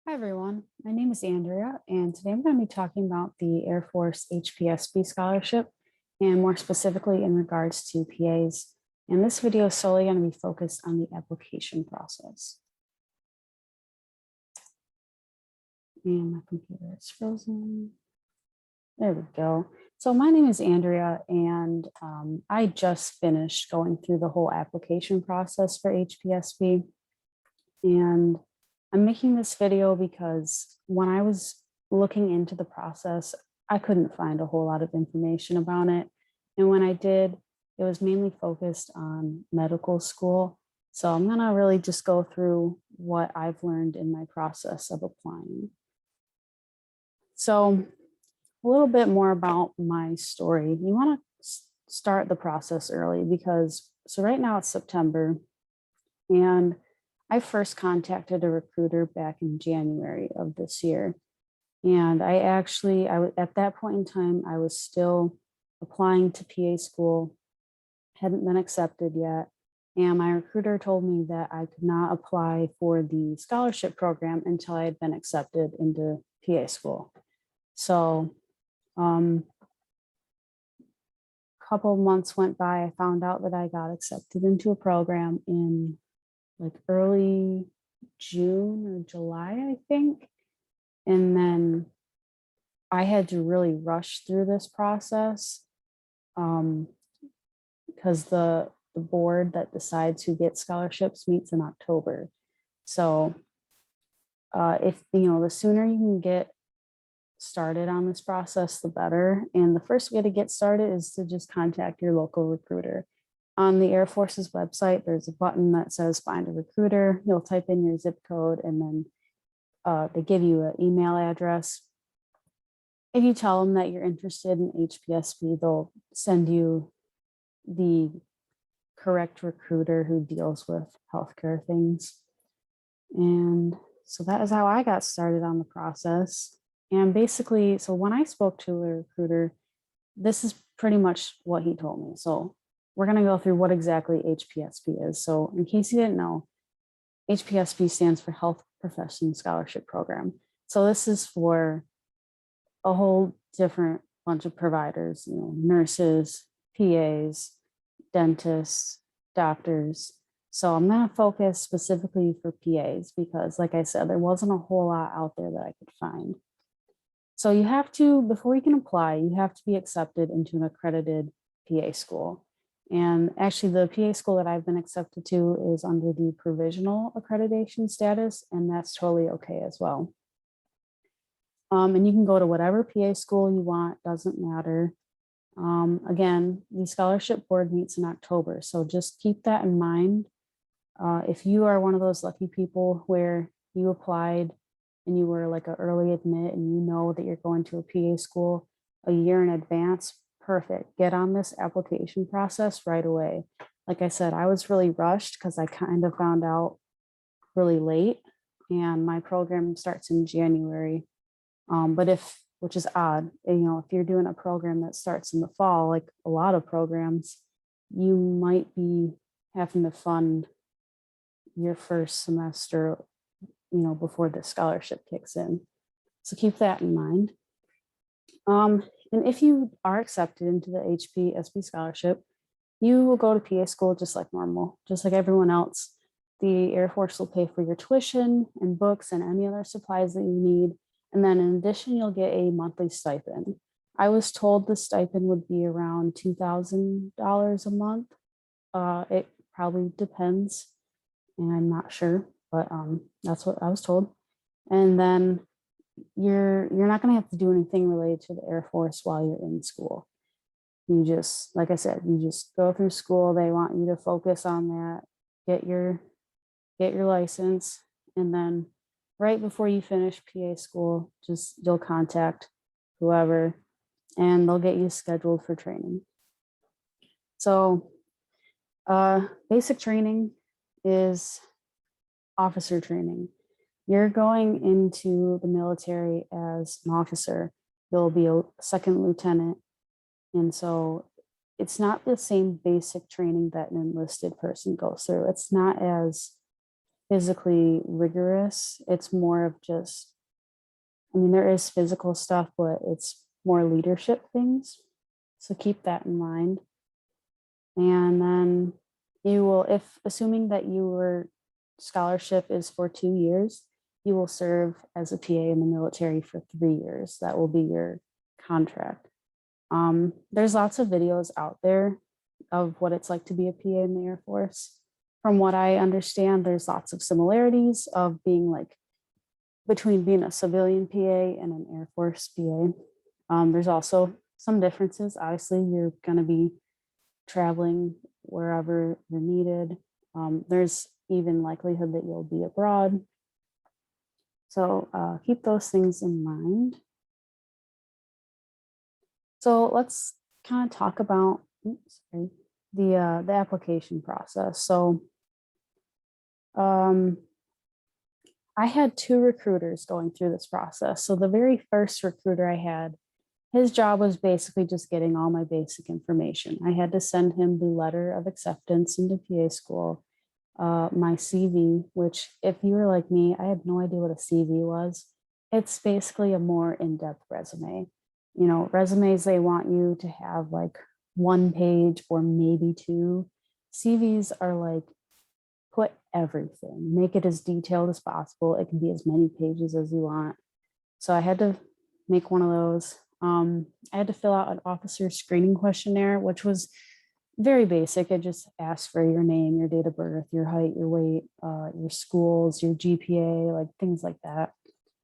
Hi everyone, my name is Andrea, and today I'm going to be talking about the Air Force HPSP scholarship, and more specifically in regards to PAs. And this video is solely going to be focused on the application process. And my computer is frozen. There we go. So my name is Andrea, and I just finished going through the whole application process for HPSP. And I'm making this video because when I was looking into the process, I couldn't find a whole lot of information about it. And when I did, it was mainly focused on medical school. So I'm gonna really just go through what I've learned in my process of applying. So a little bit more about my story. You wanna start the process early because, so right now it's September, and I first contacted a recruiter back in January of this year. And at that point in time, I was still applying to PA school, hadn't been accepted yet. And my recruiter told me that I could not apply for the scholarship program until I had been accepted into PA school. So a couple of months went by, I found out that I got accepted into a program in like early June or July, I think. And then I had to really rush through this process because the board that decides who gets scholarships meets in October. So if, the sooner you can get started on this process, the better. And the first way to get started is to just contact your local recruiter. On the Air Force's website, there's a button that says find a recruiter. You'll type in your zip code and then they give you an email address. If you tell them that you're interested in HPSP, they'll send you the correct recruiter who deals with healthcare things. And so that is how I got started on the process. And basically, so when I spoke to a recruiter, this is pretty much what he told me. So we're going to go through what exactly HPSP is. So in case you didn't know, HPSP stands for Health Profession Scholarship Program. So this is for a whole different bunch of providers, nurses, PAs, dentists, doctors. So I'm going to focus specifically for PAs because, like I said, there wasn't a whole lot out there that I could find. So you have to, before you can apply, you have to be accepted into an accredited PA school. And actually the PA school that I've been accepted to is under the provisional accreditation status, and that's totally okay as well. And you can go to whatever PA school you want, doesn't matter. Again, the scholarship board meets in October, so just keep that in mind. If you are one of those lucky people where you applied and you were like an early admit and you know that you're going to a PA school a year in advance, perfect. Get on this application process right away. Like I said, I was really rushed because I kind of found out really late, and my program starts in January. Which is odd, if you're doing a program that starts in the fall, like a lot of programs, you might be having to fund your first semester, before the scholarship kicks in. So keep that in mind. And if you are accepted into the HPSP scholarship, you will go to PA school just like normal, just like everyone else. The Air Force will pay for your tuition and books and any other supplies that you need. And then in addition, you'll get a monthly stipend. I was told the stipend would be around $2,000 a month. It probably depends, and I'm not sure, but that's what I was told. And then you're not going to have to do anything related to the Air Force while you're in school. You just, like I said, you just go through school. They want you to focus on that, get your license, and then right before you finish PA school, you'll contact whoever and they'll get you scheduled for training. So basic training is officer training. You're going into the military as an officer. You'll be a second lieutenant. And so it's not the same basic training that an enlisted person goes through. It's not as physically rigorous. It's more of just, I mean, there is physical stuff, but it's more leadership things. So keep that in mind. And then you will, if assuming that your scholarship is for 2 years, you will serve as a PA in the military for 3 years. That will be your contract. There's lots of videos out there of what it's like to be a PA in the Air Force. From what I understand, there's lots of similarities of being like between being a civilian PA and an Air Force PA. There's also some differences. Obviously, you're going to be traveling wherever you're needed. There's even likelihood that you'll be abroad. So keep those things in mind. So let's kind of talk about the application process. So I had 2 recruiters going through this process. So the very first recruiter I had, his job was basically just getting all my basic information. I had to send him the letter of acceptance into PA school, my CV, which if you were like me, I had no idea what a CV was. It's basically a more in-depth resume. You know, resumes, they want you to have like 1 page or maybe 2. CVs are like, put everything, make it as detailed as possible. It can be as many pages as you want. So I had to make one of those. I had to fill out an officer screening questionnaire, which was very basic. It just asks for your name, your date of birth, your height, your weight, your schools, your GPA, like things like that.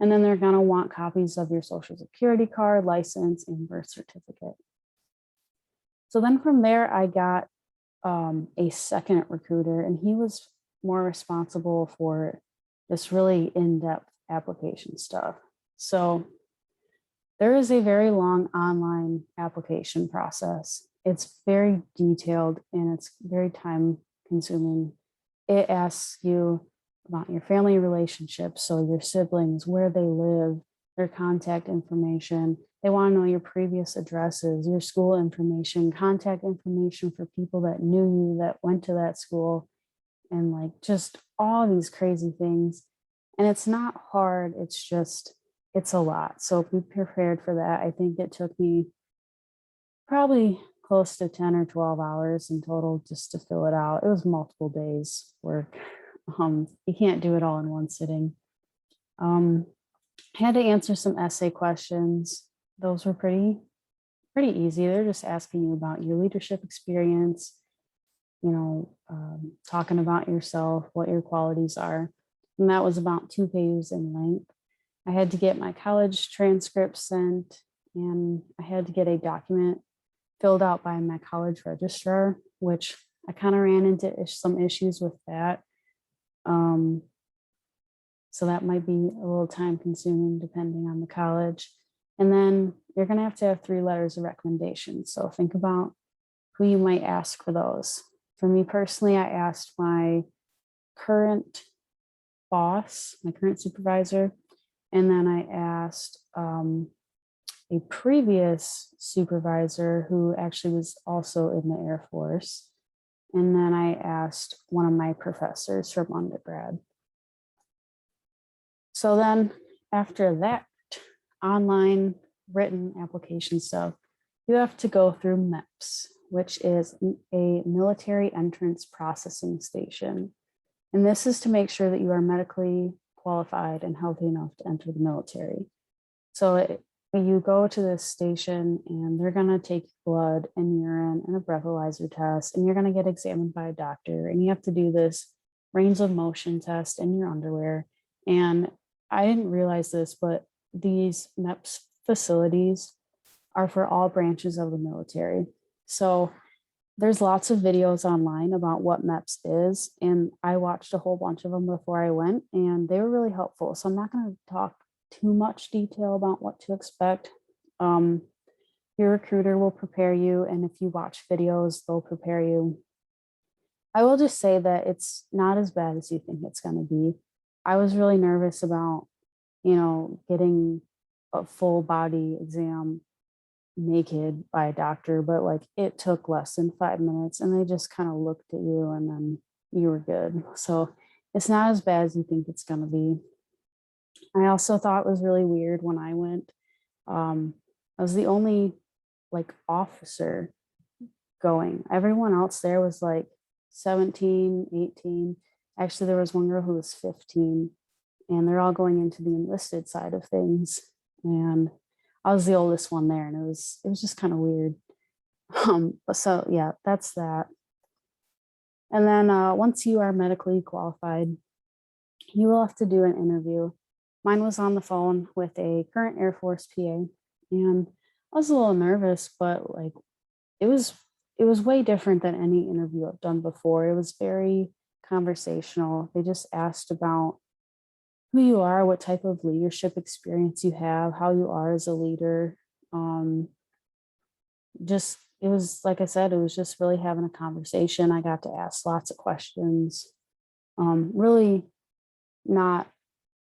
And then they're going to want copies of your social security card, license, and birth certificate. So then from there, I got a second recruiter, and he was more responsible for this really in-depth application stuff. So there is a very long online application process. It's very detailed and it's very time consuming. It asks you about your family relationships, so your siblings, where they live, their contact information. They want to know your previous addresses, your school information, contact information for people that knew you, that went to that school, and like just all these crazy things. And it's not hard, it's just, it's a lot. So be prepared for that. I think it took me probably close to 10 or 12 hours in total just to fill it out. It was multiple days work. You can't do it all in one sitting. I had to answer some essay questions. Those were pretty easy. They're just asking you about your leadership experience, you know, talking about yourself, what your qualities are. And that was about 2 pages in length. I had to get my college transcript sent, and I had to get a document filled out by my college registrar, which I kind of ran into some issues with that. So that might be a little time consuming depending on the college. And then you're going to have 3 letters of recommendation. So think about who you might ask for those. For me personally, I asked my current boss, my current supervisor, and then I asked a previous supervisor who actually was also in the Air Force. And then I asked one of my professors from undergrad. So then after that online written application stuff, you have to go through MEPS, which is a military entrance processing station. And this is to make sure that you are medically qualified and healthy enough to enter the military. So you go to this station and they're going to take blood and urine and a breathalyzer test, and you're going to get examined by a doctor. And you have to do this range of motion test in your underwear. And I didn't realize this, but these MEPS facilities are for all branches of the military. So there's lots of videos online about what MEPS is, and I watched a whole bunch of them before I went, and they were really helpful. So I'm not going to talk too much detail about what to expect. Your recruiter will prepare you, and if you watch videos, they'll prepare you. I will just say that it's not as bad as you think it's going to be. I was really nervous about, getting a full body exam naked by a doctor, but like it took less than 5 minutes and they just kind of looked at you and then you were good. So it's not as bad as you think it's going to be. I also thought it was really weird when I went. I was the only like officer going. Everyone else there was like 17, 18. Actually, there was one girl who was 15, and they're all going into the enlisted side of things. And I was the oldest one there, and it was just kind of weird. But so yeah, that's that. And then once you are medically qualified, you will have to do an interview. Mine was on the phone with a current Air Force PA, and I was a little nervous, but like it was it was way different than any interview I've done before. It was very conversational. They just asked about who you are, what type of leadership experience you have, how you are as a leader. Just it was like I said, it was just really having a conversation. I got to ask lots of questions. Really not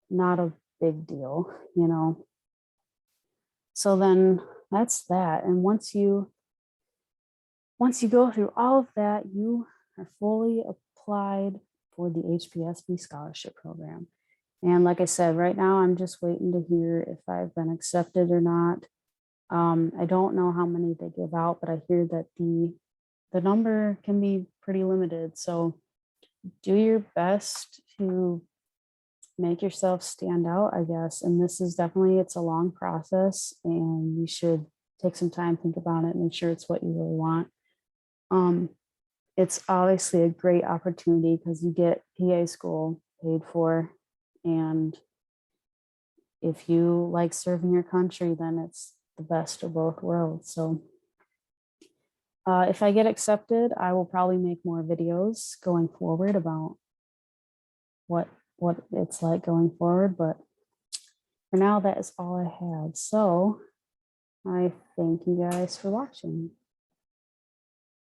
not a big deal, you know. So then that's that. And once you go through all of that, you are fully applied for the HPSP scholarship program. And like I said, right now I'm just waiting to hear if I've been accepted or not. I don't know how many they give out, but I hear that the number can be pretty limited. So do your best to make yourself stand out, I guess. And this is definitely, it's a long process, and you should take some time, think about it, make sure it's what you really want. Um, it's obviously a great opportunity because you get PA school paid for, and if you like serving your country, then it's the best of both worlds. So if I get accepted, I will probably make more videos going forward about what it's like going forward. But for now, that is all I have. So I thank you guys for watching.